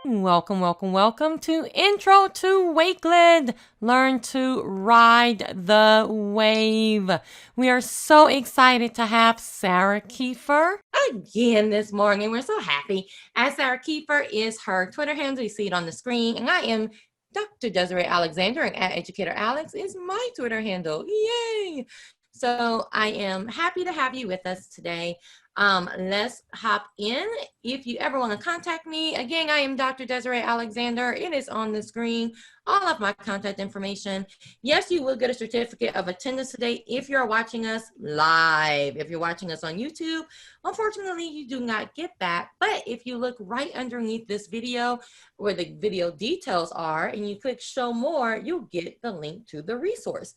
Welcome, welcome, welcome to Intro to Wakelet. Learn to ride the wave. We are so excited to have Sarah Kiefer again this morning. We're so happy. As Sarah Kiefer is her Twitter handle. You see it on the screen. And I am Dr. Desiree Alexander, and at Educator Alex is my Twitter handle. Yay! So I am happy to have you with us today. Let's hop in. If you ever want to contact me, again, I am Dr. Desiree Alexander. It is on the screen, all of my contact information. Yes, you will get a certificate of attendance today if you're watching us live. If you're watching us on YouTube, unfortunately, you do not get that. But if you look right underneath this video where the video details are and you click show more, you'll get the link to the resource.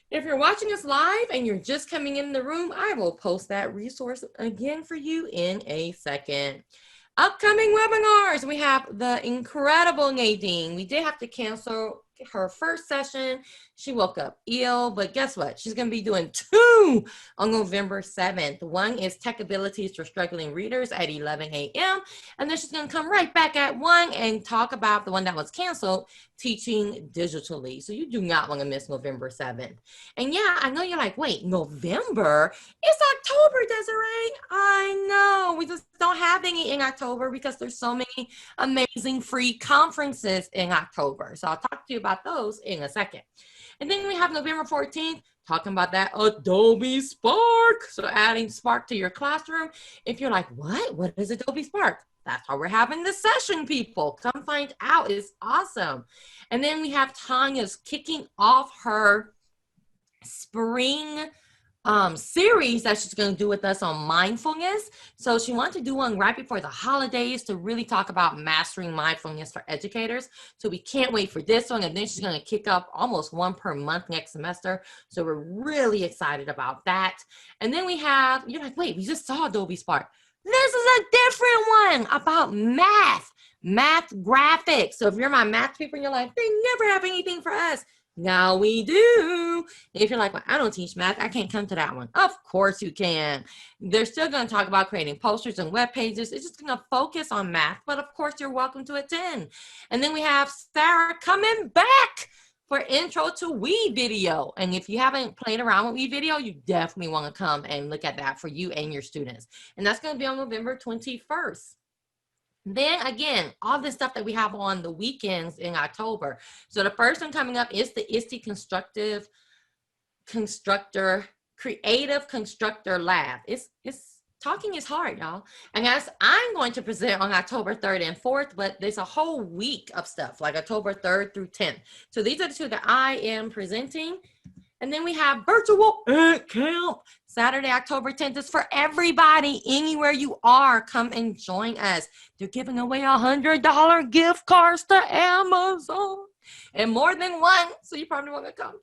If you're watching us live and you're just coming in the room, I will post that resource again for you in a second. Upcoming webinars, we have the incredible Nadine. We did have to cancel her first session. She woke up ill, but guess what? She's going to be doing 2 on November 7th. One is Tech Abilities for Struggling Readers at 11 a.m. And then she's going to come right back at 1 and talk about the one that was canceled, Teaching Digitally. So you do not want to miss November 7th. And yeah, I know you're like, wait, November? It's October, Desiree. I know. We just don't have any in October because there's so many amazing free conferences in October. So I'll talk to you about those in a second. And then we have November 14th, talking about that Adobe Spark. So adding Spark to your classroom. If you're like, what is Adobe Spark? That's why we're having this session, people. Come find out. It's awesome. And then we have Tanya's kicking off her spring series that she's going to do with us on mindfulness. So she wants to do one right before the holidays to really talk about mastering mindfulness for educators. So we can't wait for this one. And then she's going to kick up almost one per month next semester. So we're really excited about that. And then we have, you're like, wait, we just saw Adobe Spark. This is a different one about math graphics. So if you're my math people and you're like, they never have anything for us. Now we do. If you're like, well, I don't teach math, I can't come to that one. Of course you can. They're still going to talk about creating posters and web pages. It's just going to focus on math, but of course you're welcome to attend. And then we have Sarah coming back for Intro to We video. And if you haven't played around with We video, you definitely want to come and look at that for you and your students. And that's going to be on November 21st. Then again, all this stuff that we have on the weekends in October. So the first one coming up is the ISTE Constructive Constructor, Creative Constructor Lab. It's talking is hard, y'all. And guys, I'm going to present on October 3rd and 4th, but there's a whole week of stuff like October 3rd through 10th. So these are the 2 that I am presenting. And then we have virtual ed camp. Saturday, October 10th is for everybody. Anywhere you are, come and join us. They're giving away $100 gift cards to Amazon. And more than one, so you probably want to come.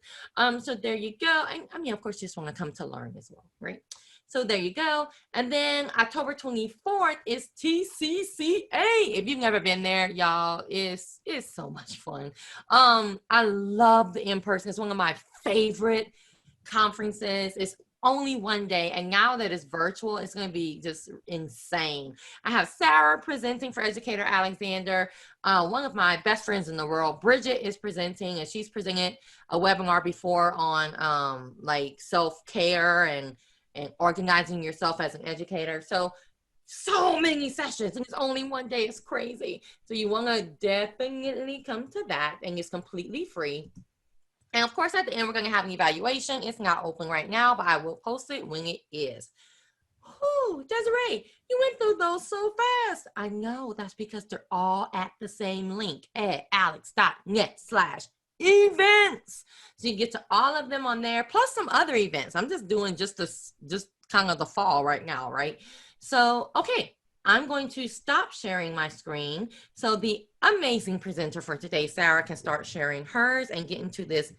So there you go. And I mean, of course, you just want to come to learn as well, right? So there you go. And then October 24th is TCCA. If you've never been there, y'all, it's so much fun. I love the in-person. It's one of my favorite conferences. It's only one day, and now that it's virtual, it's going to be just insane. I have Sarah presenting for Educator Alexander. One of my best friends in the world, Bridget, is presenting, and she's presented a webinar before on like self-care and organizing yourself as an educator. So many sessions, and it's only one day. It's crazy. So you want to definitely come to that, and it's completely free. And of course, at the end, we're going to have an evaluation. It's not open right now, but I will post it when it is. Whew, Desiree, you went through those so fast. I know, that's because they're all at the same link at alex.net/events. So you get to all of them on there, plus some other events. I'm just doing just kind of the fall right now, right? So, okay, I'm going to stop sharing my screen so the amazing presenter for today, Sarah, can start sharing hers and get into this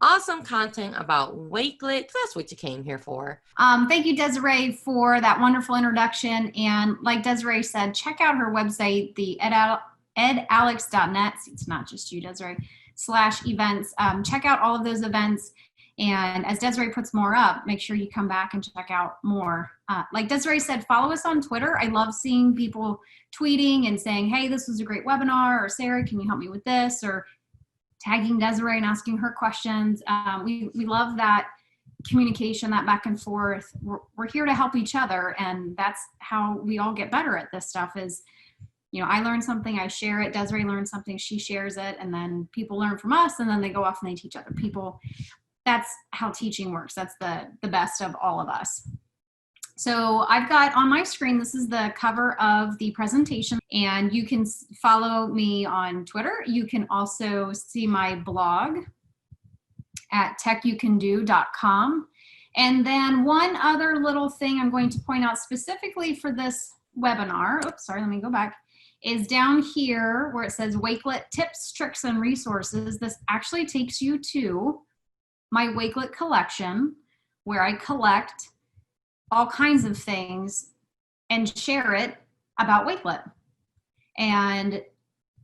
awesome content about Wakelet. That's what you came here for. Thank you, Desiree, for that wonderful introduction. And like Desiree said, check out her website, the edalex.net. It's not just you, Desiree, /events. Check out all of those events. And as Desiree puts more up, make sure you come back and check out more like Desiree said, follow us on Twitter. I love seeing people tweeting and saying, hey, this was a great webinar, or Sarah, can you help me with this? Or tagging Desiree and asking her questions. We love that communication, that back and forth. We're here to help each other, and that's how we all get better at this stuff is, you know, I learn something, I share it, Desiree learns something, she shares it, and then people learn from us, and then they go off and they teach other people. That's how teaching works. That's the best of all of us. So I've got on my screen, this is the cover of the presentation, and you can follow me on Twitter. You can also see my blog at techyoucando.com. And then one other little thing I'm going to point out specifically for this webinar, oops, sorry, let me go back, is down here where it says Wakelet Tips, Tricks, and Resources. This actually takes you to my Wakelet collection, where I collect all kinds of things and share it about Wakelet. And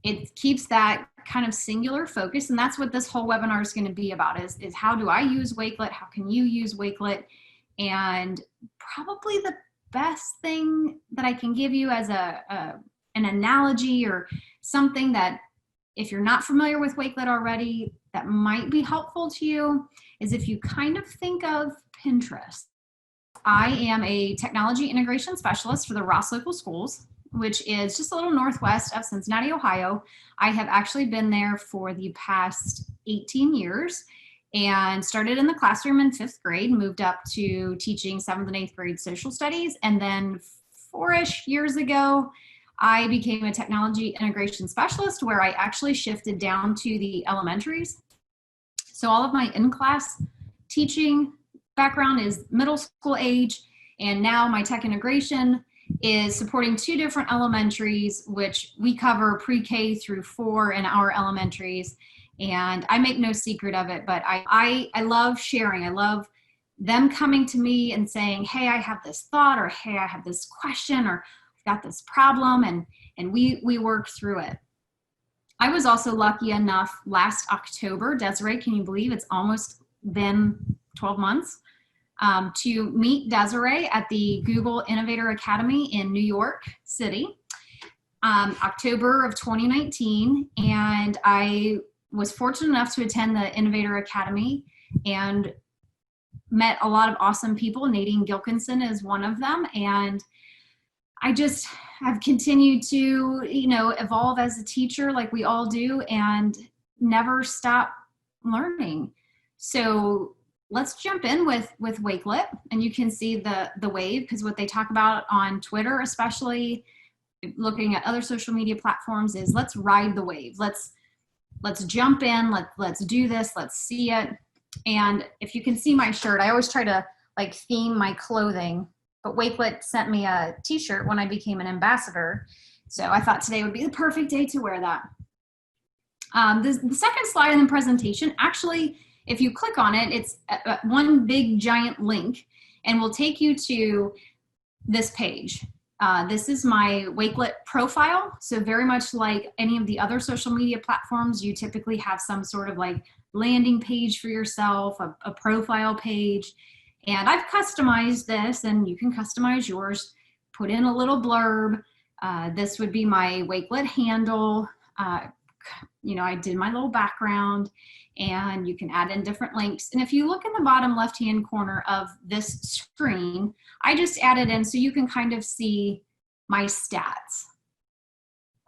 it keeps that kind of singular focus. And that's what this whole webinar is going to be about is how do I use Wakelet? How can you use Wakelet? And probably the best thing that I can give you as an analogy or something that if you're not familiar with Wakelet already, that might be helpful to you is if you kind of think of Pinterest. I am a technology integration specialist for the Ross Local Schools, which is just a little northwest of Cincinnati, Ohio. I have actually been there for the past 18 years and started in the classroom in 5th grade, moved up to teaching 7th and 8th grade social studies. And then 4-ish years ago, I became a technology integration specialist where I actually shifted down to the elementaries. So all of my in-class teaching background is middle school age, and now my tech integration is supporting 2 different elementaries, which we cover pre-K through 4 in our elementaries. And I make no secret of it, but I love sharing. I love them coming to me and saying, hey, I have this thought, or hey, I have this question, or I've got this problem, and we work through it. I was also lucky enough last October, Desiree, can you believe it's almost been 12 months, to meet Desiree at the Google Innovator Academy in New York City, October of 2019. And I was fortunate enough to attend the Innovator Academy and met a lot of awesome people. Nadine Gilkinson is one of them. And I've continued to, you know, evolve as a teacher like we all do and never stop learning. So let's jump in with Wakelet, and you can see the wave, because what they talk about on Twitter, especially looking at other social media platforms, is let's ride the wave. Let's jump in. Let's do this. Let's see it. And if you can see my shirt, I always try to like theme my clothing, but Wakelet sent me a t-shirt when I became an ambassador. So I thought today would be the perfect day to wear that. The second slide in the presentation, actually, if you click on it, it's one big giant link and will take you to this page. This is my Wakelet profile. So very much like any of the other social media platforms, you typically have some sort of like landing page for yourself, a profile page. And I've customized this, and you can customize yours, put in a little blurb. This would be my Wakelet handle. You know, I did my little background, and you can add in different links. And if you look in the bottom left-hand corner of this screen, I just added in so you can kind of see my stats.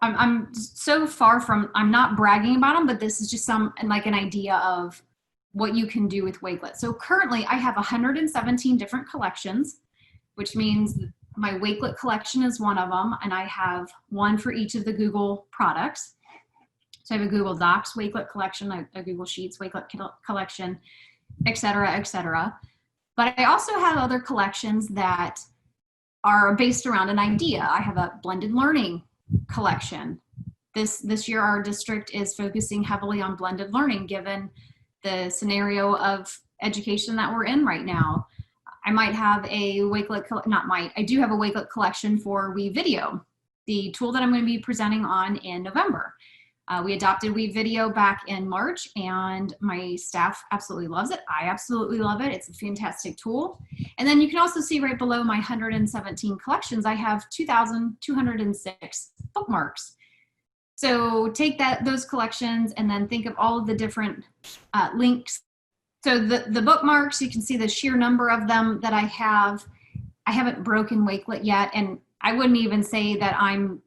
I'm so far from, I'm not bragging about them, but this is just like an idea of what you can do with Wakelet. So currently I have 117 different collections, which means my Wakelet collection is one of them, and I have one for each of the Google products. So I have a Google Docs Wakelet collection, a Google Sheets Wakelet collection, et cetera, et cetera. But I also have other collections that are based around an idea. I have a blended learning collection. This year, our district is focusing heavily on blended learning, given the scenario of education that we're in right now. I might have a Wakelet, I do have a Wakelet collection for WeVideo, the tool that I'm going to be presenting on in November. We adopted Weave Video back in March, and my staff absolutely loves it. I absolutely love it. It's a fantastic tool. And then you can also see right below my 117 collections, I have 2,206 bookmarks. So take those collections and then think of all of the different links. So the bookmarks, you can see the sheer number of them that I have. I haven't broken Wakelet yet, and I wouldn't even say that I'm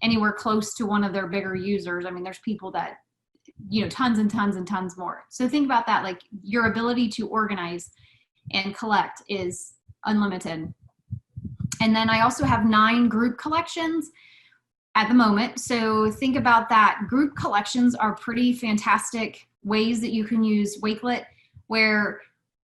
anywhere close to one of their bigger users. I mean, there's people that, you know, tons and tons and tons more. So think about that, like your ability to organize and collect is unlimited. And then I also have 9 group collections at the moment. So think about that. Group collections are pretty fantastic ways that you can use Wakelet, where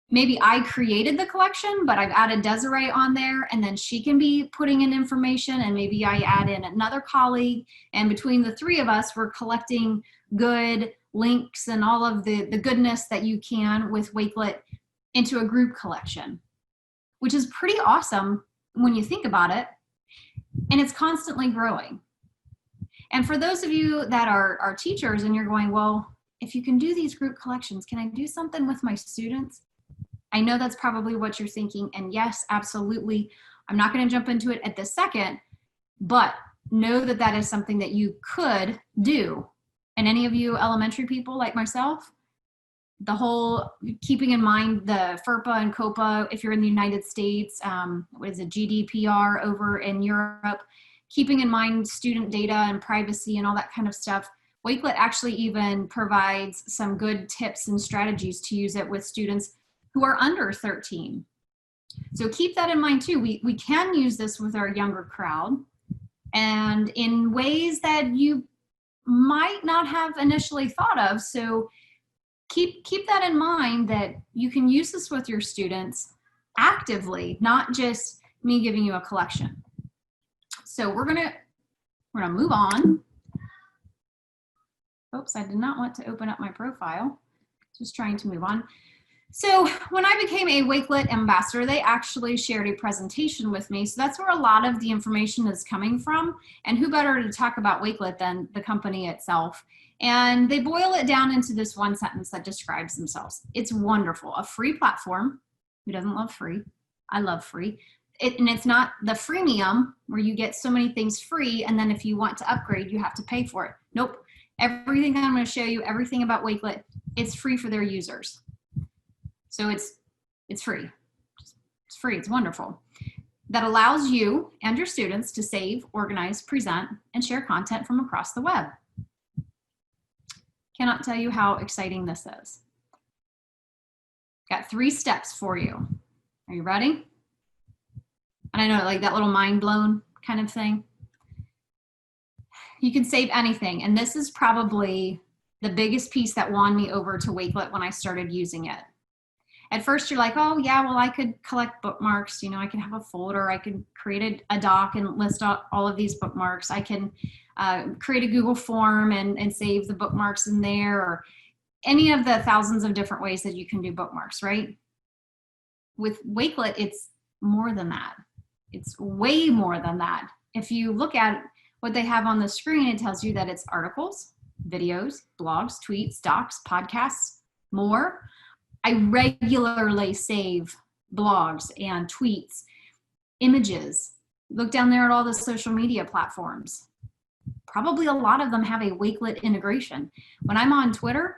maybe I created the collection, but I've added Desiree on there, and then she can be putting in information, and maybe I add in another colleague, and between the 3 of us, we're collecting good links and all of the goodness that you can with Wakelet into a group collection, which is pretty awesome when you think about it, and it's constantly growing. And for those of you that are teachers and you're going, well, if you can do these group collections, can I do something with my students? I know that's probably what you're thinking, and yes, absolutely. I'm not going to jump into it at this second, but know that that is something that you could do. And any of you elementary people like myself, the whole keeping in mind the FERPA and COPA, if you're in the United States, what is it, GDPR over in Europe, keeping in mind student data and privacy and all that kind of stuff. Wakelet actually even provides some good tips and strategies to use it with students who are under 13. So keep that in mind too. We can use this with our younger crowd, and in ways that you might not have initially thought of. So keep that in mind, that you can use this with your students actively, not just me giving you a collection. So we're gonna move on. Oops, I did not want to open up my profile. Just trying to move on. So when I became a Wakelet ambassador, they actually shared a presentation with me. So that's where a lot of the information is coming from. And who better to talk about Wakelet than the company itself? And they boil it down into this one sentence that describes themselves. It's wonderful, a free platform. Who doesn't love free? I love free. And it's not the freemium where you get so many things free, and then if you want to upgrade, you have to pay for it. Nope. Everything that I'm going to show you, everything about Wakelet, it's free for their users. So it's free. It's free. It's wonderful. That allows you and your students to save, organize, present, and share content from across the web. Cannot tell you how exciting this is. Got 3 steps for you. Are you ready? And I know, like that little mind blown kind of thing. You can save anything. And this is probably the biggest piece that won me over to Wakelet when I started using it. At first you're like, oh yeah, well I could collect bookmarks. You know, I can have a folder. I can create a doc and list out all of these bookmarks. I can create a Google form and save the bookmarks in there, or any of the thousands of different ways that you can do bookmarks, right? With Wakelet, it's more than that. It's way more than that. If you look at what they have on the screen, it tells you that it's articles, videos, blogs, tweets, docs, podcasts, more. I regularly save blogs and tweets, images. Look down there at all the social media platforms. Probably a lot of them have a Wakelet integration. When I'm on Twitter,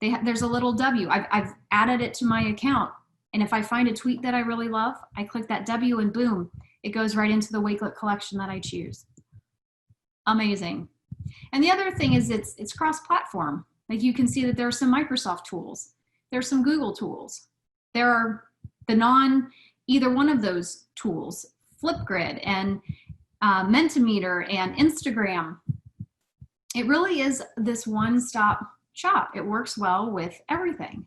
there's a little W. I've added it to my account. And if I find a tweet that I really love, I click that W and boom, it goes right into the Wakelet collection that I choose. Amazing. And the other thing is it's cross-platform. Like you can see that there are some Microsoft tools. There's some Google tools. There are the either one of those tools, Flipgrid and Mentimeter and Instagram. It really is this one-stop shop. It works well with everything.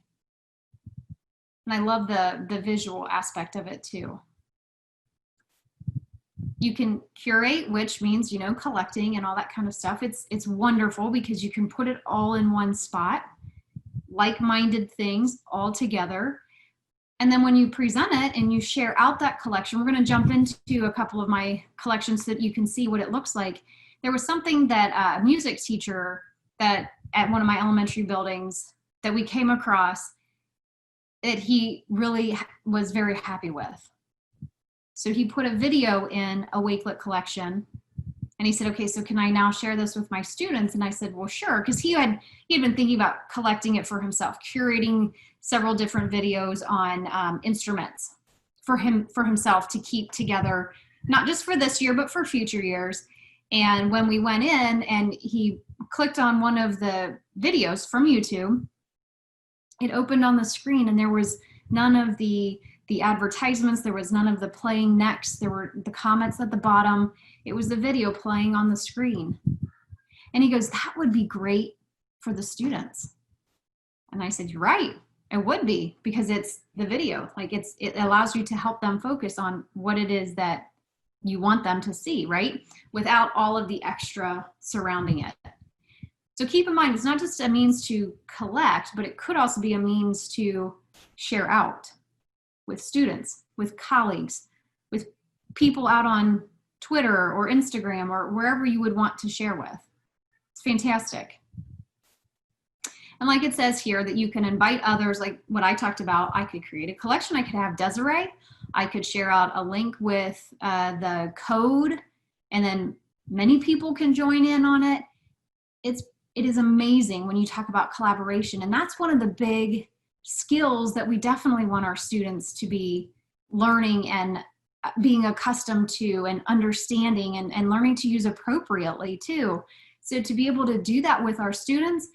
And I love the visual aspect of it too. You can curate, which means, you know, collecting and all that kind of stuff. It's wonderful because you can put it all in one spot, like-minded things all together. And then when you present it and you share out that collection, we're going to jump into a couple of my collections so that you can see what it looks like. there was something that a music teacher that at one of my elementary buildings that we came across that he really was very happy with. So he put a video in a Wakelet collection, and he said, okay, so can I now share this with my students? And I said, well, sure, because he had been thinking about collecting it for himself, curating several different videos on instruments for himself to keep together, not just for this year, but for future years. And when we went in and he clicked on one of the videos from YouTube, it opened on the screen and there was none of the advertisements, there was none of the playing next, there were the comments at the bottom, it was the video playing on the screen. And he goes, that would be great for the students. And I said, you're right, it would be, because it's the video, like it allows you to help them focus on what it is that you want them to see, right? Without all of the extra surrounding it. So keep in mind, it's not just a means to collect, but it could also be a means to share out with students, with colleagues, with people out on Twitter or Instagram or wherever you would want to share with. It's fantastic. And like it says here that you can invite others, like what I talked about, I could create a collection, I could have Desiree, I could share out a link with the code, and then many people can join in on it. It is amazing when you talk about collaboration, and that's one of the big skills that we definitely want our students to be learning and being accustomed to and understanding and learning to use appropriately too. So to be able to do that with our students,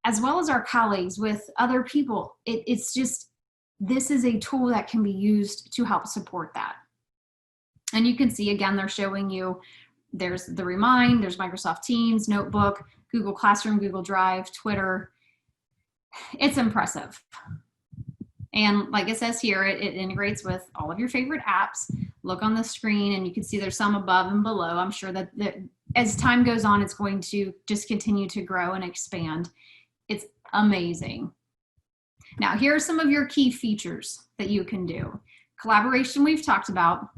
as well as our colleagues, with other people, it's just, this is a tool that can be used to help support that. And you can see, again, they're showing you, there's the Remind, there's Microsoft Teams, Notebook, Google Classroom, Google Drive, Twitter. It's impressive. And like it says here, it integrates with all of your favorite apps. Look on the screen and you can see there's some above and below. I'm sure that as time goes on, it's going to just continue to grow and expand. It's amazing. Now, here are some of your key features that you can do. Collaboration, we've talked about.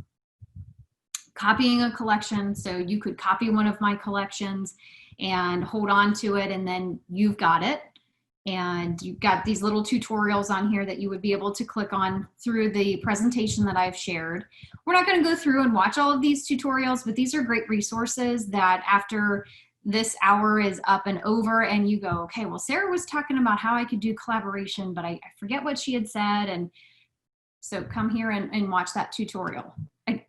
Copying a collection, so you could copy one of my collections and hold on to it, and then you've got it. And you've got these little tutorials on here that you would be able to click on through the presentation that I've shared. We're not going to go through and watch all of these tutorials, but these are great resources that after this hour is up and over and you go, okay, well, Sarah was talking about how I could do collaboration, but I forget what she had said. And so come here and watch that tutorial.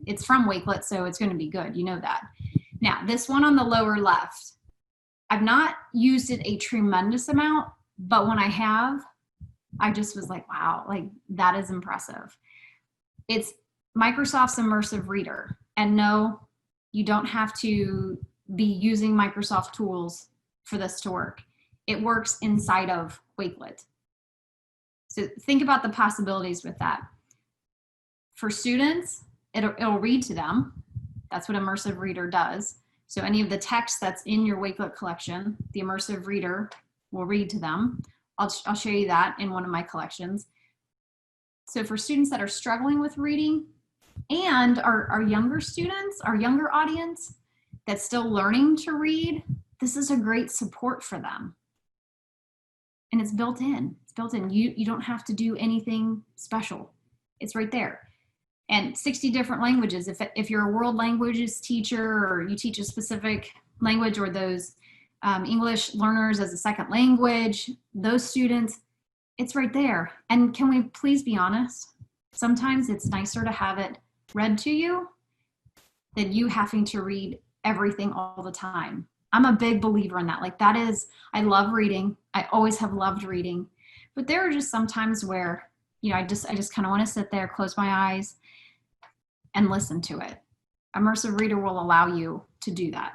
It's from Wakelet, so it's going to be good. You know that. Now, this one on the lower left, I've not used it a tremendous amount, but when I have, I just was like, wow, like that is impressive. It's Microsoft's Immersive Reader. And no, you don't have to be using Microsoft tools for this to work. It works inside of Wakelet. So think about the possibilities with that. For students, it'll read to them. That's what Immersive Reader does. So any of the text that's in your Wakelet collection, the Immersive Reader will read to them. I'll show you that in one of my collections. So for students that are struggling with reading and our younger students, our younger audience that's still learning to read, this is a great support for them. And it's built in. It's built in. You don't have to do anything special. It's right there. And 60 different languages. If you're a world languages teacher or you teach a specific language, or those English learners as a second language, those students, it's right there. And can we please be honest? Sometimes it's nicer to have it read to you than you having to read everything all the time. I'm a big believer in that. Like that is, I love reading. I always have loved reading. But there are just some times where, you know, I just kind of want to sit there, close my eyes, and listen to it. Immersive Reader will allow you to do that.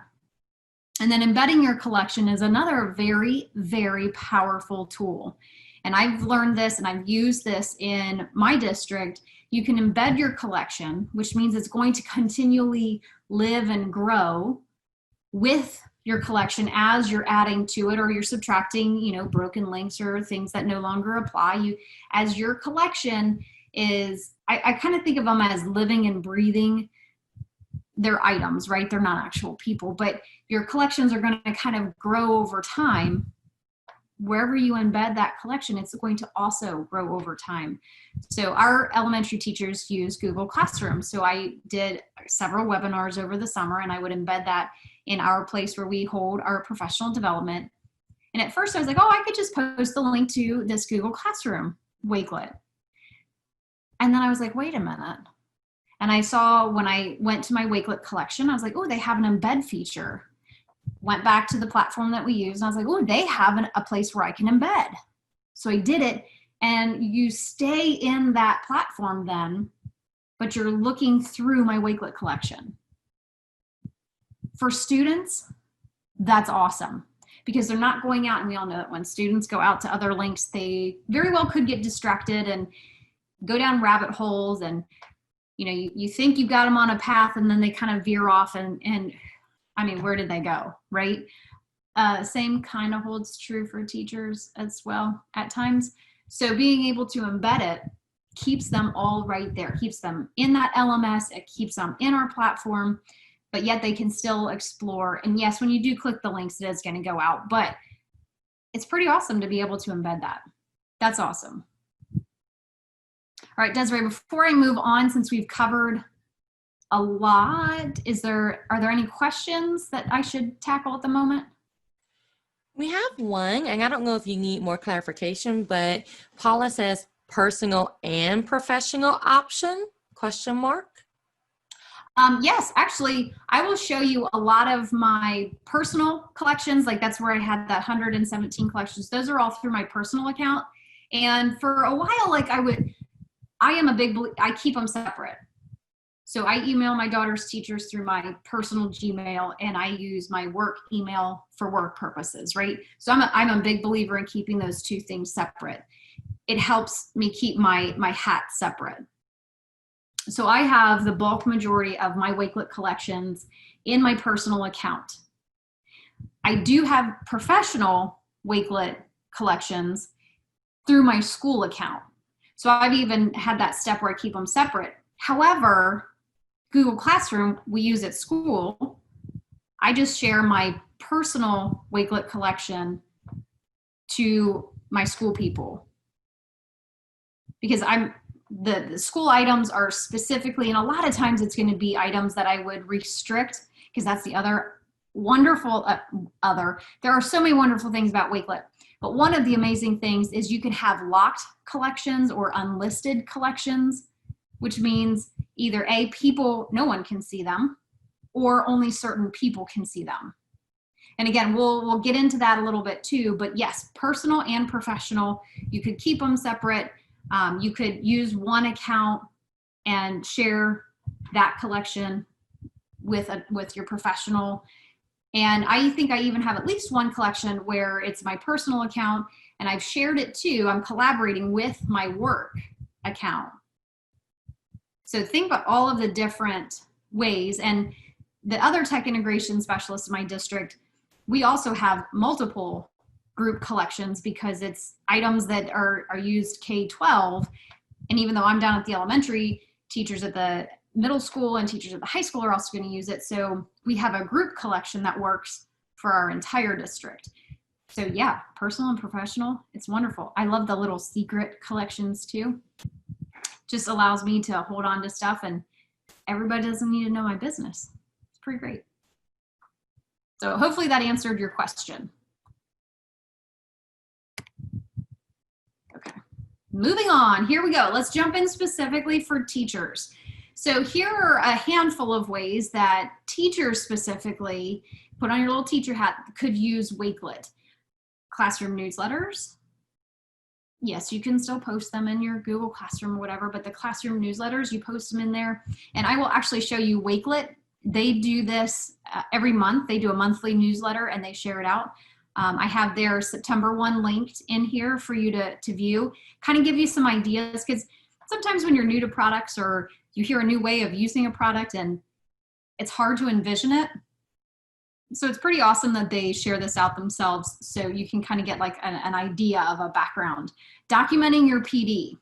And then embedding your collection is another very, very powerful tool. And I've learned this and I've used this in my district. You can embed your collection, which means it's going to continually live and grow with your collection as you're adding to it, or you're subtracting, you know, broken links or things that no longer apply. As your collection is, I kind of think of them as living and breathing they're items, right? They're not actual people, but your collections are going to kind of grow over time. Wherever you embed that collection, it's going to also grow over time. So our elementary teachers use Google Classroom. So I did several webinars over the summer, and I would embed that in our place where we hold our professional development. And at first I was like, oh, I could just post the link to this Google Classroom Wakelet. And then I was like, wait a minute. And I saw when I went to my Wakelet collection, I was like, oh, they have an embed feature. Went back to the platform that we use, and I was like, oh, they have a place where I can embed. So I did it, and you stay in that platform then, but you're looking through my Wakelet collection. For students, that's awesome, because they're not going out, and we all know that when students go out to other links, they very well could get distracted and go down rabbit holes, and you think you've got them on a path, and then they kind of veer off, and I mean, where did they go, right? Same kind of holds true for teachers as well at times. So being able to embed it keeps them all right there, keeps them in that LMS, it keeps them in our platform, but yet they can still explore. And yes, when you do click the links, it is going to go out, but it's pretty awesome to be able to embed that. That's awesome. All right, Desiree, before I move on, since we've covered a lot, are there any questions that I should tackle at the moment? We have one, and I don't know if you need more clarification, but Paula says personal and professional option, question mark. Yes, actually, I will show you a lot of my personal collections. Like that's where I had that 117 collections. Those are all through my personal account. And for a while, like I keep them separate. So I email my daughter's teachers through my personal Gmail, and I use my work email for work purposes, right? So I'm a big believer in keeping those two things separate. It helps me keep my hat separate. So I have the bulk majority of my Wakelet collections in my personal account. I do have professional Wakelet collections through my school account. So I've even had that step where I keep them separate. However, Google Classroom, we use at school. I just share my personal Wakelet collection to my school people, because the school items are specifically, and a lot of times it's going to be items that I would restrict, because that's the other wonderful, there are so many wonderful things about Wakelet, but one of the amazing things is you can have locked collections or unlisted collections, which means either no one can see them, or only certain people can see them. And again, we'll get into that a little bit too, but yes, personal and professional, you could keep them separate. You could use one account and share that collection with your professional. And I think I even have at least one collection where it's my personal account, and I've shared it too. I'm collaborating with my work account. So think about all of the different ways. And the other tech integration specialists in my district, we also have multiple group collections, because it's items that are used K-12. And even though I'm down at the elementary, teachers at the middle school and teachers at the high school are also going to use it. So we have a group collection that works for our entire district. So yeah, personal and professional, it's wonderful. I love the little secret collections too. Just allows me to hold on to stuff, and everybody doesn't need to know my business. It's pretty great. So hopefully that answered your question. Okay, moving on, here we go. Let's jump in specifically for teachers. So here are a handful of ways that teachers specifically, put on your little teacher hat, could use Wakelet. Classroom newsletters. Yes, you can still post them in your Google Classroom or whatever, but the classroom newsletters, you post them in there. And I will actually show you Wakelet. They do this every month. They do a monthly newsletter and they share it out. I have their September 1 linked in here for you to view, kind of give you some ideas, because sometimes when you're new to products or you hear a new way of using a product and it's hard to envision it. So it's pretty awesome that they share this out themselves, so you can kind of get like an idea of a background. Documenting your PD.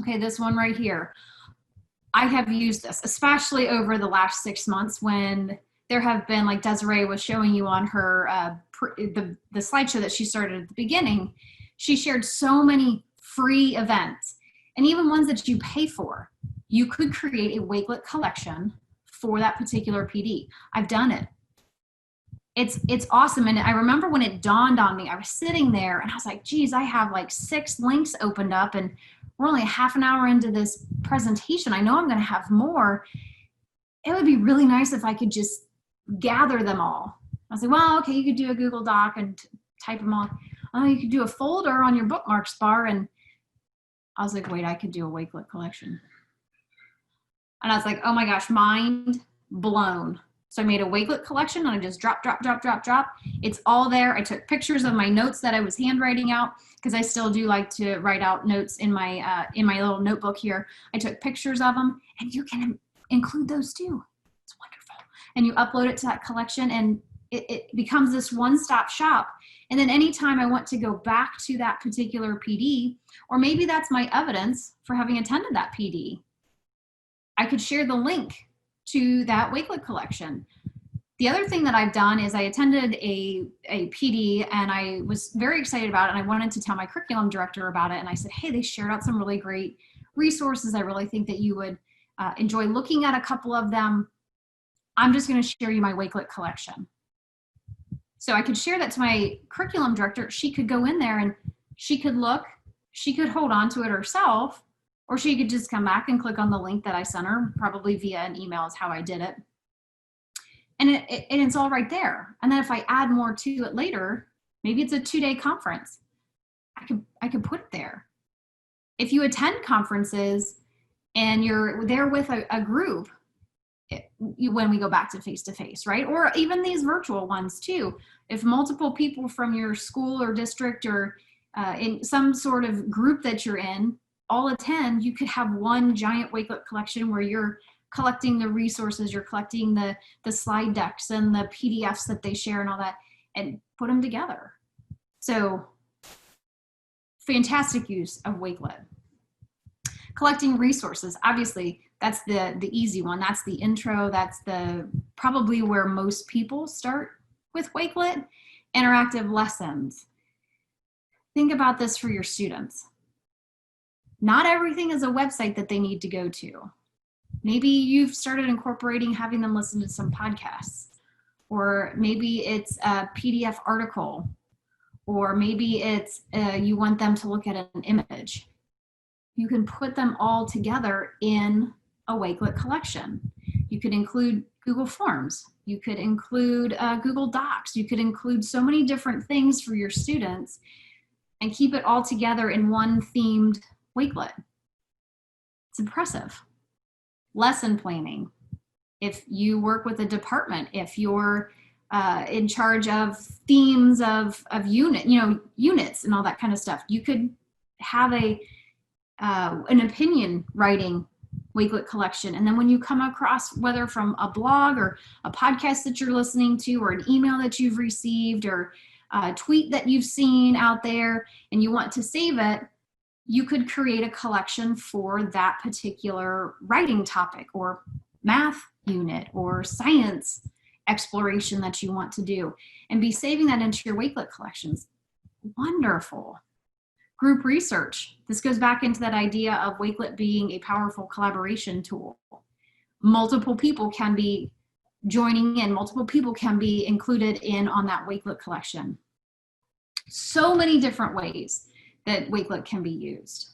Okay, this one right here. I have used this, especially over the last 6 months when there have been, like Desiree was showing you on her, the slideshow that she started at the beginning, she shared so many free events and even ones that you pay for. You could create a Wakelet collection for that particular PD. I've done it. It's awesome. And I remember when it dawned on me, I was sitting there and I was like, geez, I have like 6 links opened up and we're only half an hour into this presentation. I know I'm going to have more. It would be really nice if I could just gather them all. I was like, well, okay, you could do a Google Doc and type them all. Oh, you could do a folder on your bookmarks bar. And I was like, wait, I could do a Wakelet collection. And I was like, oh my gosh, mind blown. So I made a Wakelet collection and I just drop. It's all there. I took pictures of my notes that I was handwriting out because I still do like to write out notes in my little notebook here. I took pictures of them and you can include those too. It's wonderful. And you upload it to that collection and it becomes this one-stop shop. And then anytime I want to go back to that particular PD, or maybe that's my evidence for having attended that PD, I could share the link to that Wakelet collection. The other thing that I've done is I attended a PD and I was very excited about it and I wanted to tell my curriculum director about it. And I said, hey, they shared out some really great resources. I really think that you would enjoy looking at a couple of them. I'm just going to share you my Wakelet collection. So I could share that to my curriculum director. She could go in there and she could look, she could hold on to it herself, or she could just come back and click on the link that I sent her, probably via an email is how I did it. And it's all right there. And then if I add more to it later, maybe it's a 2-day conference, I could put it there. If you attend conferences and you're there with a group, when we go back to face-to-face, right? Or even these virtual ones too. If multiple people from your school or district or in some sort of group that you're in all attend, you could have one giant Wakelet collection where you're collecting the resources, you're collecting the slide decks and the PDFs that they share and all that, and put them together. So fantastic use of Wakelet. Collecting resources, obviously that's the easy one. That's the intro. That's probably where most people start with Wakelet. Interactive lessons. Think about this for your students. Not everything is a website that they need to go to. Maybe you've started incorporating having them listen to some podcasts, or maybe it's a PDF article, or maybe it's you want them to look at an image. You can put them all together in a Wakelet collection. You could include Google Forms. You could include Google Docs. You could include so many different things for your students and keep it all together in one themed Wakelet. It's impressive. Lesson planning. If you work with a department, if you're in charge of themes of units and all that kind of stuff, you could have an opinion writing Wakelet collection. And then when you come across, whether from a blog or a podcast that you're listening to, or an email that you've received, or a tweet that you've seen out there, and you want to save it, you could create a collection for that particular writing topic or math unit or science exploration that you want to do, and be saving that into your Wakelet collections. Wonderful. Group research. This goes back into that idea of Wakelet being a powerful collaboration tool. Multiple people can be joining in, multiple people can be included in on that Wakelet collection. So many different ways that Wakelet can be used.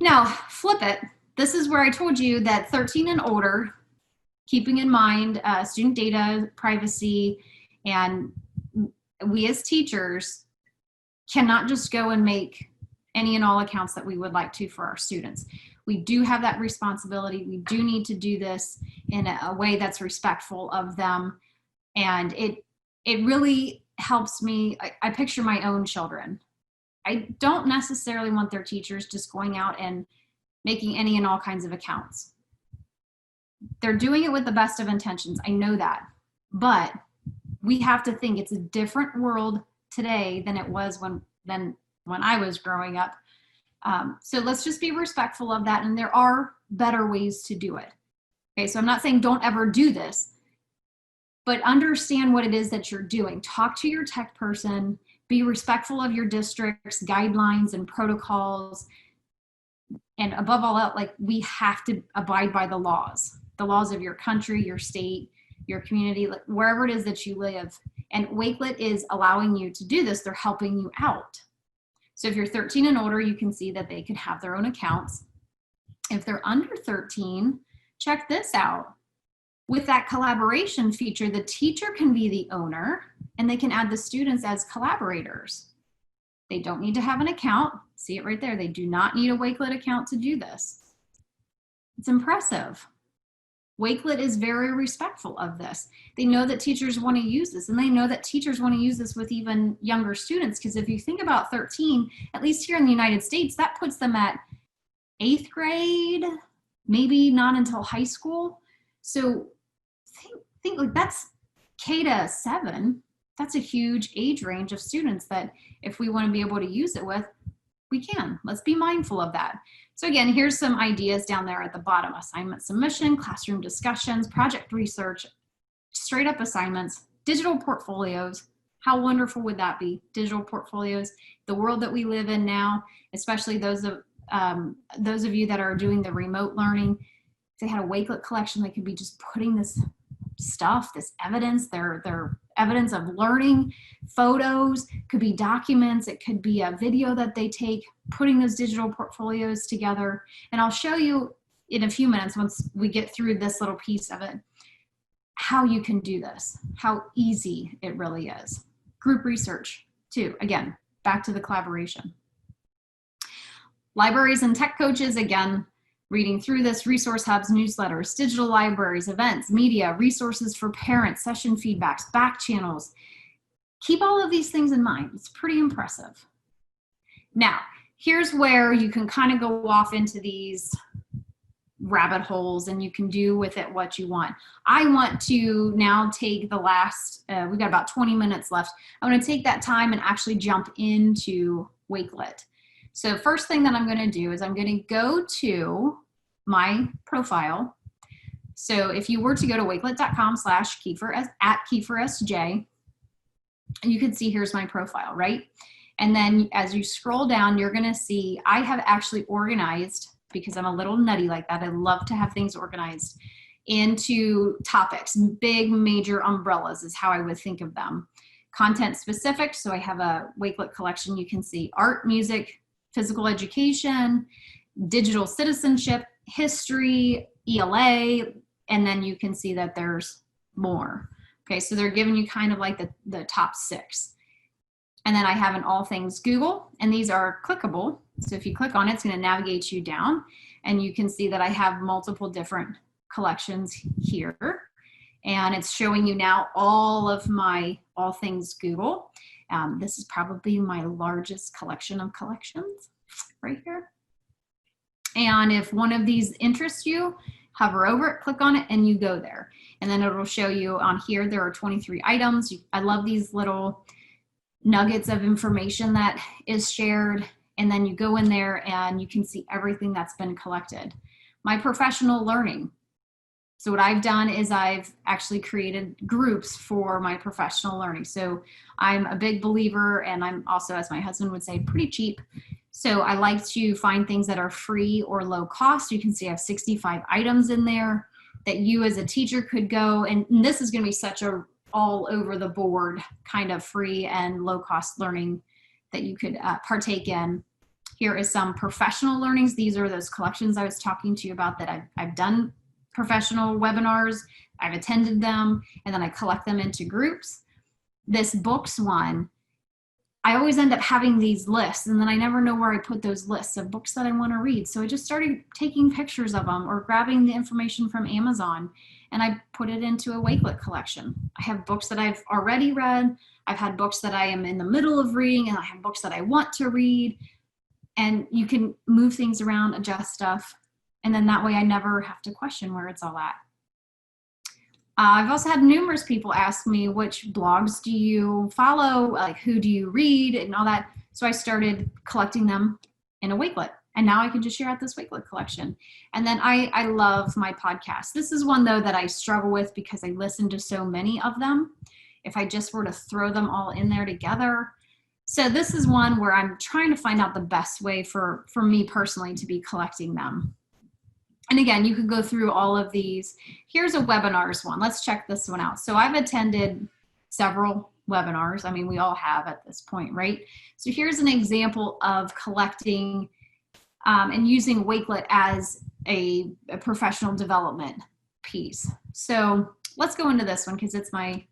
Now, flip it. This is where I told you that 13 and older, keeping in mind student data, privacy, and we as teachers cannot just go and make any and all accounts that we would like to for our students. We do have that responsibility. We do need to do this in a way that's respectful of them. And it really helps me. I picture my own children. I don't necessarily want their teachers just going out and making any and all kinds of accounts. They're doing it with the best of intentions. I know that. But we have to think it's a different world today than it was when I was growing up. So let's just be respectful of that. And there are better ways to do it. Okay, so I'm not saying don't ever do this, but understand what it is that you're doing. Talk to your tech person, be respectful of your district's guidelines and protocols. And above all else, like, we have to abide by the laws of your country, your state, your community, wherever it is that you live. And Wakelet is allowing you to do this. They're helping you out. So if you're 13 and older, you can see that they can have their own accounts. If they're under 13, check this out. With that collaboration feature, the teacher can be the owner and they can add the students as collaborators. They don't need to have an account. See it right there. They do not need a Wakelet account to do this. It's impressive. Wakelet is very respectful of this. They know that teachers want to use this, and they know that teachers want to use this with even younger students, because if you think about 13, at least here in the United States, that puts them at 8th grade, maybe not until high school. So think like that's K to 7. That's a huge age range of students that if we want to be able to use it with, we can. Let's be mindful of that. So again, here's some ideas down there at the bottom: assignment submission, classroom discussions, project research, straight up assignments, digital portfolios. How wonderful would that be? Digital portfolios, the world that we live in now, especially those of you that are doing the remote learning. If they had a Wakelet collection, they could be just putting this stuff, this evidence, their evidence of learning, photos, could be documents, it could be a video that they take, putting those digital portfolios together. And I'll show you in a few minutes, once we get through this little piece of it, how you can do this, how easy it really is. Group research too, again, back to the collaboration. Libraries and tech coaches, again, reading through this: resource hubs, newsletters, digital libraries, events, media, resources for parents, session feedbacks, back channels. Keep all of these things in mind. It's pretty impressive. Now, here's where you can kind of go off into these rabbit holes and you can do with it what you want. I want to now take the last, we've got about 20 minutes left. I want to take that time and actually jump into Wakelet. So first thing that I'm going to do is I'm going to go to my profile. So if you were to go to wakelet.com/Kiefer at KieferSJ, you can see here's my profile, right? And then as you scroll down, you're going to see I have actually organized, because I'm a little nutty like that. I love to have things organized into topics. Big major umbrellas is how I would think of them. Content specific. So I have a Wakelet collection. You can see art, music, physical education, digital citizenship, history, ELA, and then you can see that there's more. Okay, so they're giving you kind of like the top 6. And then I have an all things Google, and these are clickable. So if you click on it, it's going to navigate you down, and you can see that I have multiple different collections here. And it's showing you now all of my all things Google. This is probably my largest collection of collections right here. And if one of these interests you, hover over it, click on it, and you go there. And then it'll show you on here, there are 23 items. I love these little nuggets of information that is shared. And then you go in there and you can see everything that's been collected. My professional learning. So what I've done is I've actually created groups for my professional learning. So I'm a big believer, and I'm also, as my husband would say, pretty cheap. So I like to find things that are free or low cost. You can see I have 65 items in there that you as a teacher could go, and this is going to be such a all over the board kind of free and low cost learning that you could partake in. Here is some professional learnings. These are those collections I was talking to you about that I've done professional webinars, I've attended them, and then I collect them into groups. This books one, I always end up having these lists, and then I never know where I put those lists of books that I want to read. So I just started taking pictures of them or grabbing the information from Amazon, and I put it into a Wakelet collection. I have books that I've already read. I've had books that I am in the middle of reading, and I have books that I want to read. And you can move things around, adjust stuff. And then that way I never have to question where it's all at. I've also had numerous people ask me, which blogs do you follow? Like, who do you read and all that? So I started collecting them in a Wakelet. And now I can just share out this Wakelet collection. And then I love my podcast. This is one though that I struggle with because I listen to so many of them. If I just were to throw them all in there together. So this is one where I'm trying to find out the best way for me personally to be collecting them. And again, you could go through all of these. Here's a webinars one. Let's check this one out. So I've attended several webinars. I mean, we all have at this point, right? So here's an example of collecting and using Wakelet as a professional development piece. So let's go into this one because it's my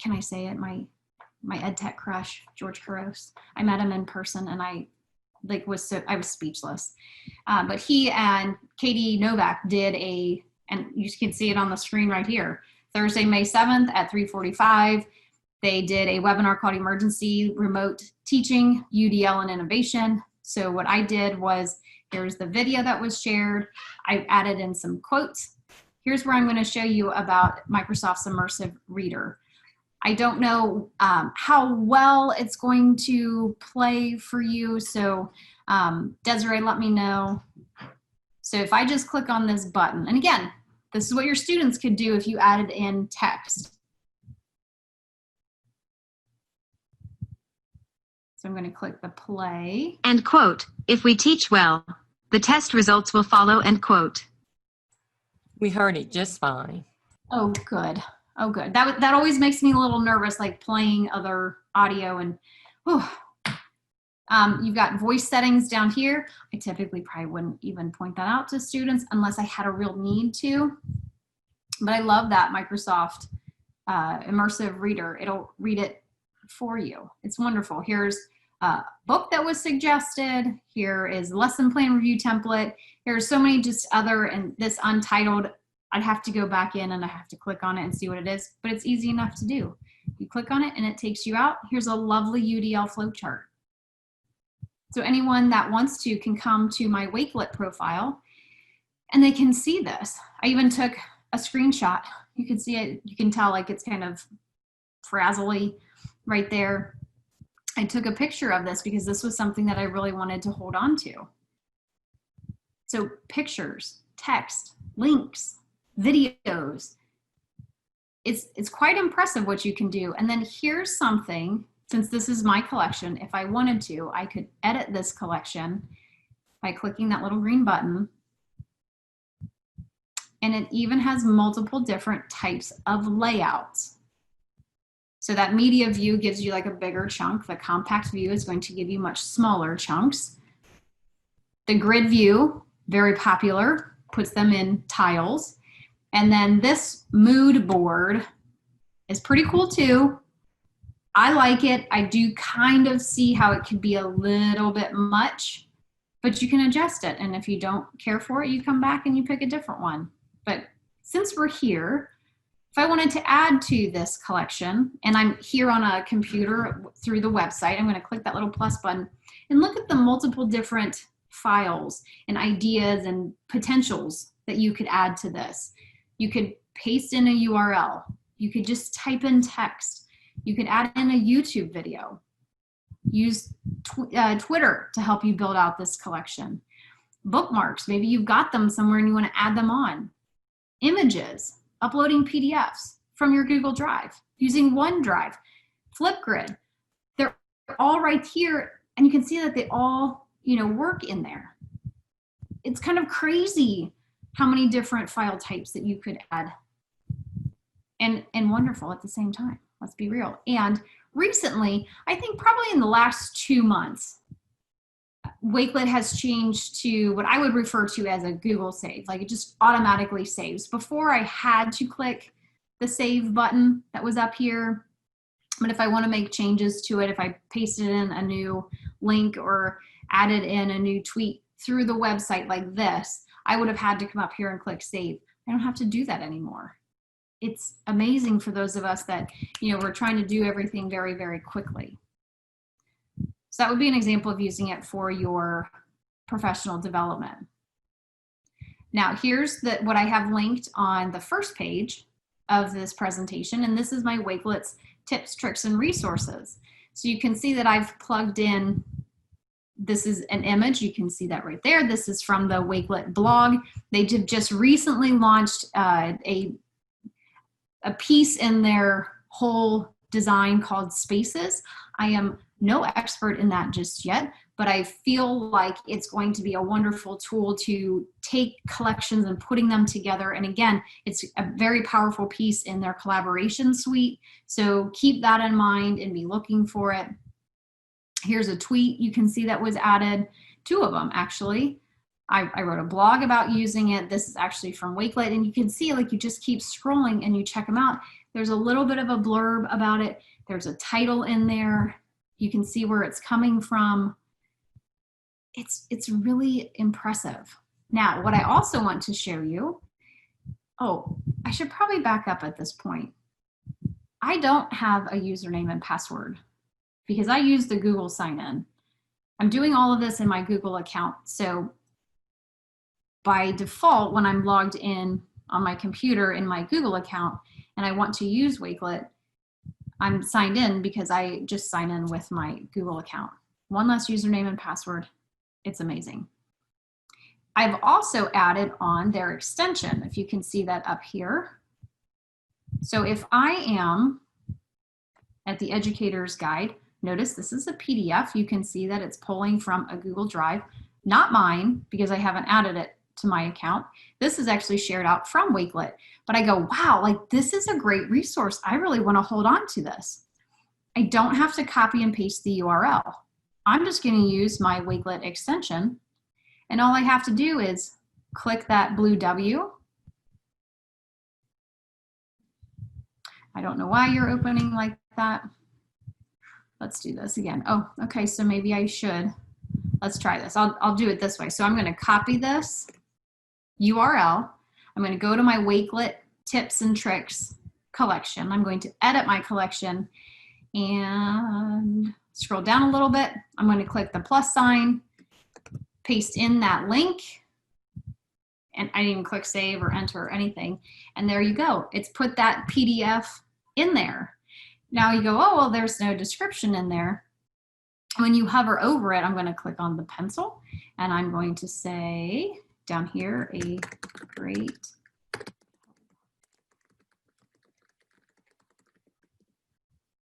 can I say it? My ed tech crush, George Couros. I met him in person and I was speechless. But he and Katie Novak did and you can see it on the screen right here, Thursday, May 7th at 3:45. They did a webinar called Emergency Remote Teaching, UDL and Innovation. So what I did was, here's the video that was shared. I added in some quotes. Here's where I'm going to show you about Microsoft's Immersive Reader. I don't know how well it's going to play for you. So Desiree, let me know. So if I just click on this button, and again, this is what your students could do if you added in text. So I'm going to click the play. End quote. If we teach well, the test results will follow, end quote. We heard it just fine. Oh, good. Oh, good. That always makes me a little nervous, like playing other audio and, you've got voice settings down here. I typically probably wouldn't even point that out to students unless I had a real need to. But I love that Microsoft Immersive Reader. It'll read it for you. It's wonderful. Here's a book that was suggested. Here is lesson plan review template. There's so many just other, and this untitled, I'd have to go back in and I have to click on it and see what it is, but it's easy enough to do. You click on it and it takes you out. Here's a lovely UDL flowchart. So anyone that wants to can come to my Wakelet profile and they can see this. I even took a screenshot. You can see it, you can tell like it's kind of frazzly right there. I took a picture of this because this was something that I really wanted to hold on to. So pictures, text, links, videos. It's quite impressive what you can do. And then here's something, since this is my collection, if I wanted to, I could edit this collection by clicking that little green button. And it even has multiple different types of layouts. So that media view gives you like a bigger chunk. The compact view is going to give you much smaller chunks. The grid view, very popular, puts them in tiles. And then this mood board is pretty cool too. I like it. I do kind of see how it could be a little bit much, but you can adjust it. And if you don't care for it, you come back and you pick a different one. But since we're here, if I wanted to add to this collection, and I'm here on a computer through the website, I'm going to click that little plus button and look at the multiple different files and ideas and potentials that you could add to this. You could paste in a URL. You could just type in text. You could add in a YouTube video. Use Twitter to help you build out this collection. Bookmarks, maybe you've got them somewhere and you want to add them on. Images, uploading PDFs from your Google Drive, using OneDrive, Flipgrid. They're all right here, and you can see that they all, work in there. It's kind of crazy how many different file types that you could add, and wonderful at the same time. Let's be real. And recently, I think probably in the last 2 months, Wakelet has changed to what I would refer to as a Google Save. Like it just automatically saves. Before I had to click the save button that was up here. But if I want to make changes to it, if I pasted in a new link or added in a new tweet through the website like this, I would have had to come up here and click save. I don't have to do that anymore. It's amazing for those of us that, we're trying to do everything very, very quickly. So that would be an example of using it for your professional development. Now here's what I have linked on the first page of this presentation, and this is my Wakelet's tips, tricks, and resources. So you can see that I've plugged in, this is an image, you can see that right there. This is from the Wakelet blog. They just recently launched a piece in their whole design called Spaces. I am no expert in that just yet, but I feel like it's going to be a wonderful tool to take collections and putting them together. And again, it's a very powerful piece in their collaboration suite. So keep that in mind and be looking for it. Here's a tweet you can see that was added, 2 of them actually. I wrote a blog about using it. This is actually from Wakelet, and you can see, like, you just keep scrolling and you check them out. There's a little bit of a blurb about it. There's a title in there. You can see where it's coming from. It's really impressive. Now, what I also want to show you, oh, I should probably back up at this point. I don't have a username and password because I use the Google sign-in. I'm doing all of this in my Google account. So by default, when I'm logged in on my computer in my Google account and I want to use Wakelet, I'm signed in because I just sign in with my Google account. One less username and password. It's amazing. I've also added on their extension, if you can see that up here. So if I am at the Educator's Guide, notice this is a PDF. You can see that it's pulling from a Google Drive, not mine because I haven't added it to my account. This is actually shared out from Wakelet, but I go, wow, like this is a great resource. I really want to hold on to this. I don't have to copy and paste the URL. I'm just going to use my Wakelet extension, and all I have to do is click that blue W. I don't know why you're opening like that. Let's do this again. Oh, okay, so maybe I should. Let's try this. I'll do it this way. So I'm going to copy this URL. I'm going to go to my Wakelet tips and tricks collection. I'm going to edit my collection and scroll down a little bit. I'm going to click the plus sign, paste in that link, and I didn't even click save or enter or anything. And there you go. It's put that PDF in there. Now you go, oh, well, there's no description in there. When you hover over it, I'm going to click on the pencil and I'm going to say down here, a great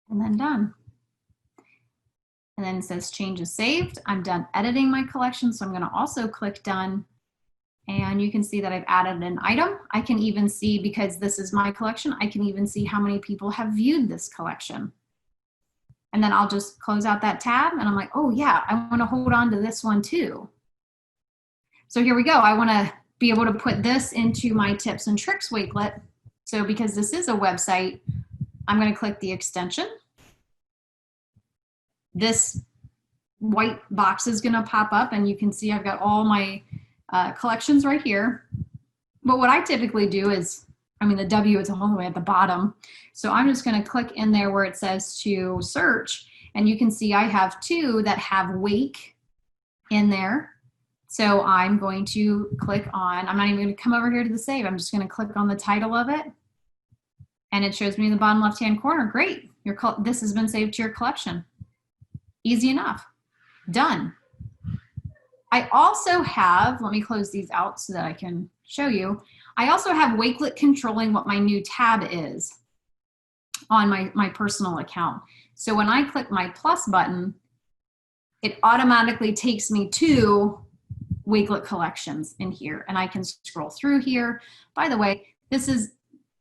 and then done. And then it says changes saved. I'm done editing my collection. So I'm going to also click done. And you can see that I've added an item. I can even see, because this is my collection, I can even see how many people have viewed this collection. And then I'll just close out that tab and I'm like, oh yeah, I want to hold on to this one too. So here we go. I want to be able to put this into my tips and tricks Wakelet. So because this is a website, I'm going to click the extension. This white box is going to pop up and you can see I've got all my collections right here. But what I typically do is, I mean, the W is all the way at the bottom. So I'm just going to click in there where it says to search. And you can see I have 2 that have Wake in there. So I'm going to click on, I'm not even going to come over here to the save. I'm just going to click on the title of it. And it shows me in the bottom left-hand corner. Great. This has been saved to your collection. Easy enough. Done. I also have, let me close these out so that I can show you. I also have Wakelet controlling what my new tab is on my personal account. So when I click my plus button, it automatically takes me to Wakelet collections in here, and I can scroll through here. By the way, this is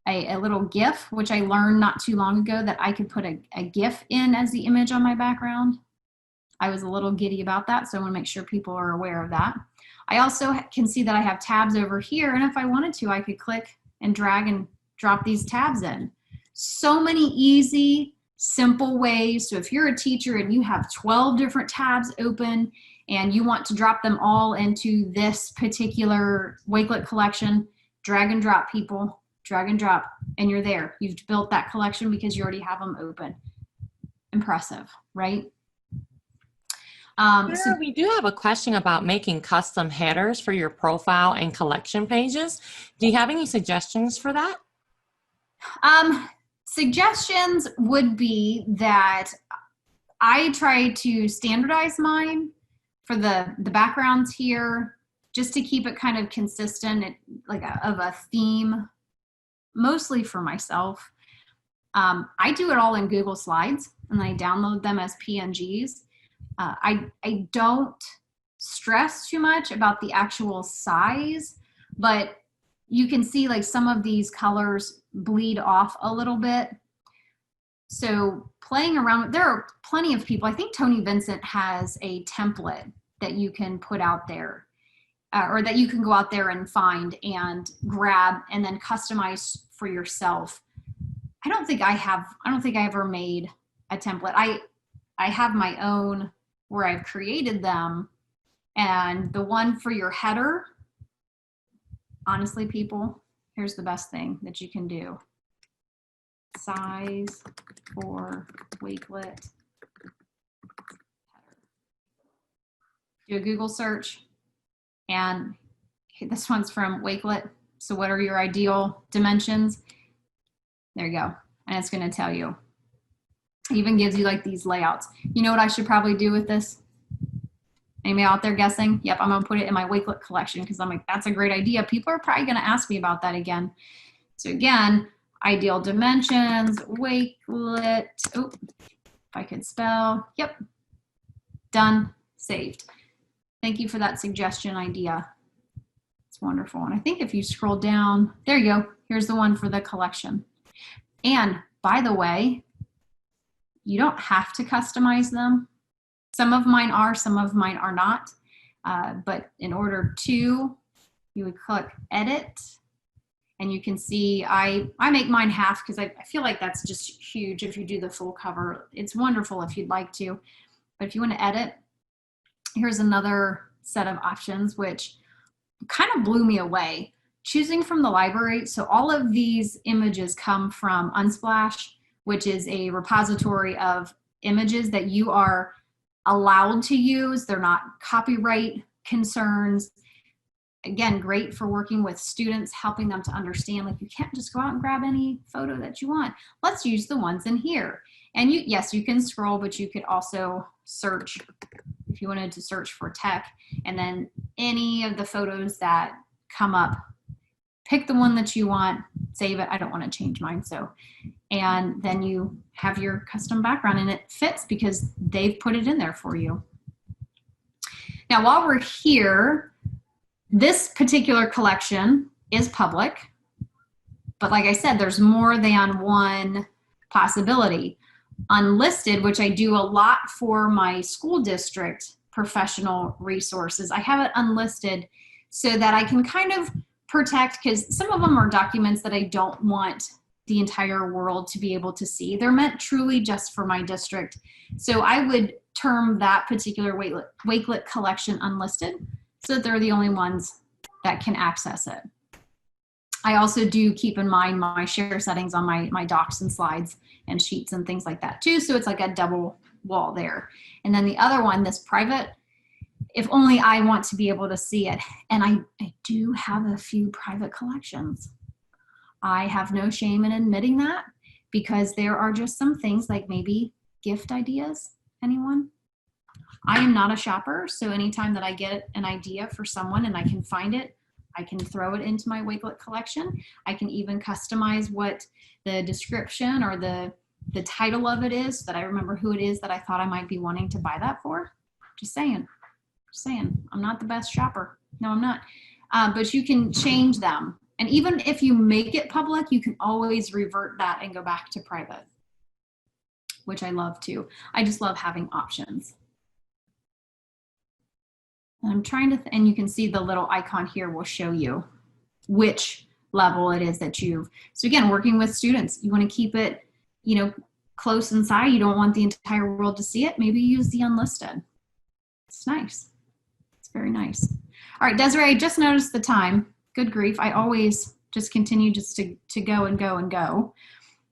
a little GIF, which I learned not too long ago that I could put a GIF in as the image on my background. I was a little giddy about that, so I want to make sure people are aware of that. I also can see that I have tabs over here, and if I wanted to, I could click and drag and drop these tabs in. So many easy, simple ways. So if you're a teacher and you have 12 different tabs open and you want to drop them all into this particular Wakelet collection, drag and drop, people, drag and drop, and you're there. You've built that collection because you already have them open. Impressive, right? So we do have a question about making custom headers for your profile and collection pages. Do you have any suggestions for that? Suggestions would be that I try to standardize mine for the backgrounds here, just to keep it kind of consistent, of a theme, mostly for myself. I do it all in Google Slides, and I download them as PNGs. I don't stress too much about the actual size, but you can see like some of these colors bleed off a little bit. So playing around, there are plenty of people. I think Tony Vincent has a template that you can put out there, or that you can go out there and find and grab and then customize for yourself. I don't think I ever made a template. I have my own where I've created them, and the one for your header, honestly, people, here's the best thing that you can do. Size for Wakelet header. Do a Google search, and this one's from Wakelet. So what are your ideal dimensions? There you go. And it's going to tell you. It even gives you like these layouts. You know what I should probably do with this? Anybody out there guessing? Yep, I'm going to put it in my Wakelet collection, because I'm like, that's a great idea. People are probably going to ask me about that again. So again, ideal dimensions, Wakelet. Oh, if I could spell. Yep. Done. Saved. Thank you for that suggestion idea. It's wonderful. And I think if you scroll down, there you go. Here's the one for the collection. And by the way, you don't have to customize them. Some of mine are, some of mine are not. But in order to, you would click edit, and you can see I make mine half, because I feel like that's just huge if you do the full cover. It's wonderful if you'd like to. But if you want to edit, here's another set of options, which kind of blew me away. Choosing from the library. So all of these images come from Unsplash, which is a repository of images that you are allowed to use. They're not copyright concerns. Again, great for working with students, helping them to understand, like, you can't just go out and grab any photo that you want. Let's use the ones in here. And yes, you can scroll, but you could also search if you wanted to search for tech, and then any of the photos that come up, pick the one that you want, save it. I don't want to change mine. So, and then you have your custom background, and it fits because they've put it in there for you. Now, while we're here, this particular collection is public, but like I said, there's more than one possibility. Unlisted, which I do a lot for my school district professional resources, I have it unlisted so that I can kind of protect, because some of them are documents that I don't want the entire world to be able to see. They're meant truly just for my district. So I would term that particular Wakelet collection unlisted, so that they're the only ones that can access it. I also do keep in mind my share settings on my docs and slides and sheets and things like that too. So it's like a double wall there. And then the other one, this private, if only I want to be able to see it. And I do have a few private collections. I have no shame in admitting that, because there are just some things like maybe gift ideas. Anyone? I am not a shopper, so anytime that I get an idea for someone and I can find it, I can throw it into my Wakelet collection. I can even customize what the description or the title of it is, so that I remember who it is that I thought I might be wanting to buy that for. Just saying. Just saying. I'm not the best shopper. No, I'm not. But you can change them. And even if you make it public, you can always revert that and go back to private, which I love too. I just love having options. I'm trying to, and you can see the little icon here will show you which level it is that you've, so again, working with students, you want to keep it, you know, close inside. You don't want the entire world to see it. Maybe use the unlisted. It's nice. It's very nice. All right, Desiree, I just noticed the time. Good grief. I always just continue just to go and go and go.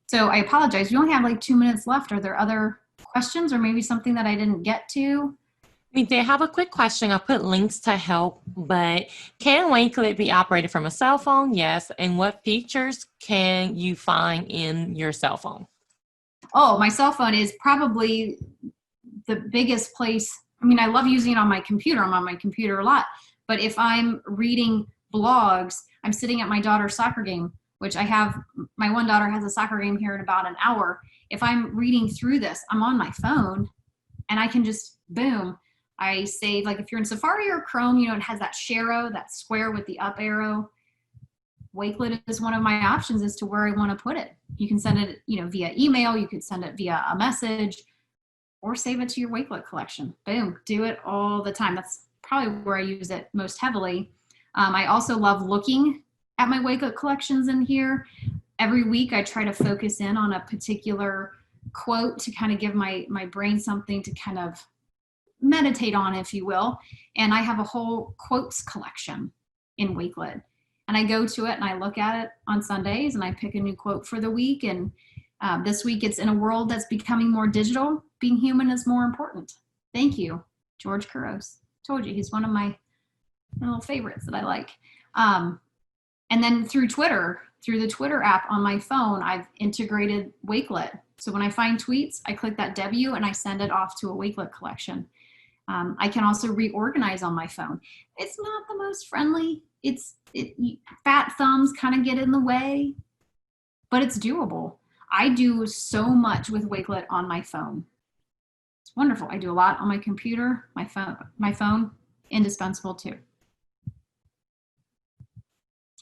So I apologize. We only have like 2 minutes left. Are there other questions or maybe something that I didn't get to? We did have a quick question. I put links to help, but can Wakelet be operated from a cell phone? Yes. And what features can you find in your cell phone? Oh, my cell phone is probably the biggest place, I mean, I love using it on my computer. I'm on my computer a lot. But if I'm reading blogs, I'm sitting at my daughter's soccer game, which I have, my one daughter has a soccer game here in about an hour. If I'm reading through this, I'm on my phone and I can just, boom, I save, like if you're in Safari or Chrome, you know, it has that arrow, that square with the up arrow. Wakelet is one of my options as to where I want to put it. You can send it, you know, via email, you could send it via a message, or save it to your Wakelet collection. Boom, do it all the time. That's probably where I use it most heavily. I also love looking at my Wakelet collections in here. Every week I try to focus in on a particular quote to kind of give my brain something to kind of meditate on, if you will. And I have a whole quotes collection in Wakelet. And I go to it and I look at it on Sundays and I pick a new quote for the week. And this week it's, in a world that's becoming more digital, being human is more important. Thank you, George Couros. Told you, he's one of my little favorites that I like. And then through Twitter, through the Twitter app on my phone, I've integrated Wakelet. So when I find tweets, I click that W and I send it off to a Wakelet collection. I can also reorganize on my phone. It's not the most friendly. Fat thumbs kind of get in the way, but it's doable. I do so much with Wakelet on my phone. It's wonderful. I do a lot on my computer, my phone, indispensable too.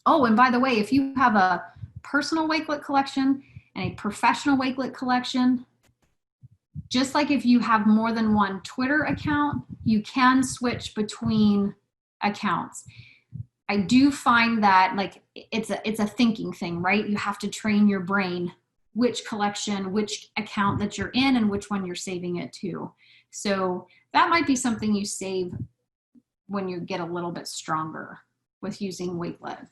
Oh, and by the way, if you have a personal Wakelet collection and a professional Wakelet collection, just like if you have more than one Twitter account, you can switch between accounts. I do find that, like, it's a thinking thing, right? You have to train your brain which collection, which account that you're in, and which one you're saving it to. So that might be something you save when you get a little bit stronger with using Wakelet.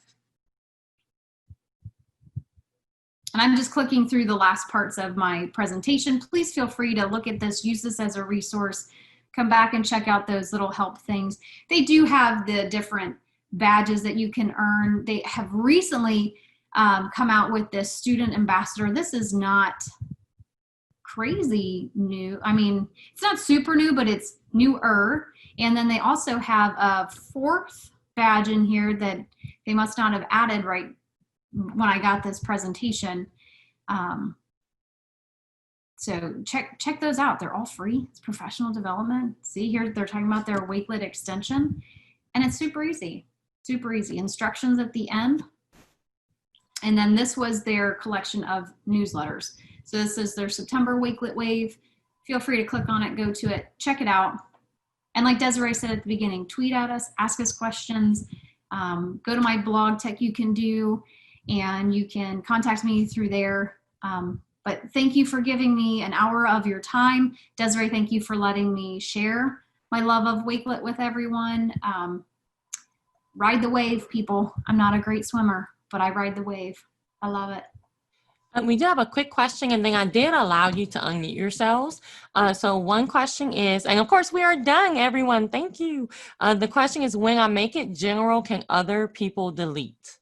And I'm just clicking through the last parts of my presentation. Please feel free to look at this, use this as a resource, come back and check out those little help things. They do have the different badges that you can earn. They have recently come out with this student ambassador. This is not crazy new. I mean, it's not super new, but it's newer. And then they also have a fourth badge in here that they must not have added right when I got this presentation. So check those out. They're all free. It's professional development. See here, they're talking about their Wakelet extension, and it's super easy, super easy. Instructions at the end. And then this was their collection of newsletters. So this is their September Wakelet Wave. Feel free to click on it, go to it, check it out. And like Desiree said at the beginning, tweet at us, ask us questions, go to my blog, Tech You Can Do, and you can contact me through there. But thank you for giving me an hour of your time. Desiree, thank you for letting me share my love of Wakelet with everyone. Ride the wave, people. I'm not a great swimmer, but I ride the wave. I love it. We do have a quick question, and then I did allow you to unmute yourselves. So one question is, and of course we are done, everyone. Thank you. The question is, when I make it general, can other people delete?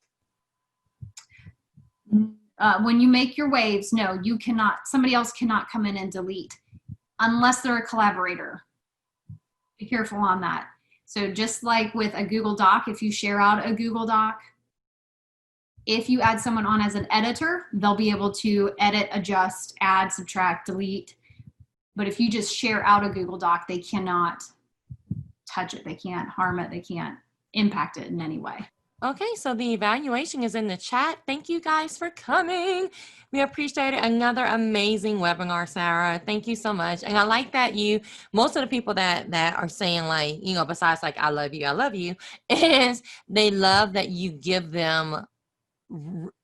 When you make your waves, no, you cannot. Somebody else cannot come in and delete unless they're a collaborator. Be careful on that. So just like with a Google Doc, if you share out a Google Doc, if you add someone on as an editor, they'll be able to edit, adjust, add, subtract, delete. But if you just share out a Google Doc, they cannot touch it. They can't harm it. They can't impact it in any way. Okay, so the evaluation is in the chat. Thank you guys for coming. We appreciate it. Another amazing webinar, Sarah. Thank you so much. And I like that most of the people that are saying, like, you know, besides like, I love you, is they love that you give them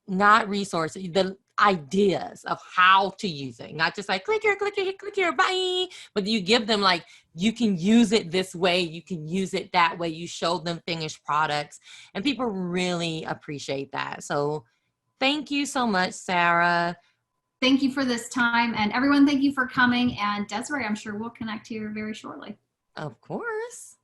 not resources, the ideas of how to use it, not just like click here, bye, but you give them like, you can use it this way, you can use it that way. You show them finished products, and people really appreciate that. So thank you so much, Sarah. Thank you for this time, and everyone, thank you for coming. And Desiree, I'm sure we'll connect here very shortly. Of course.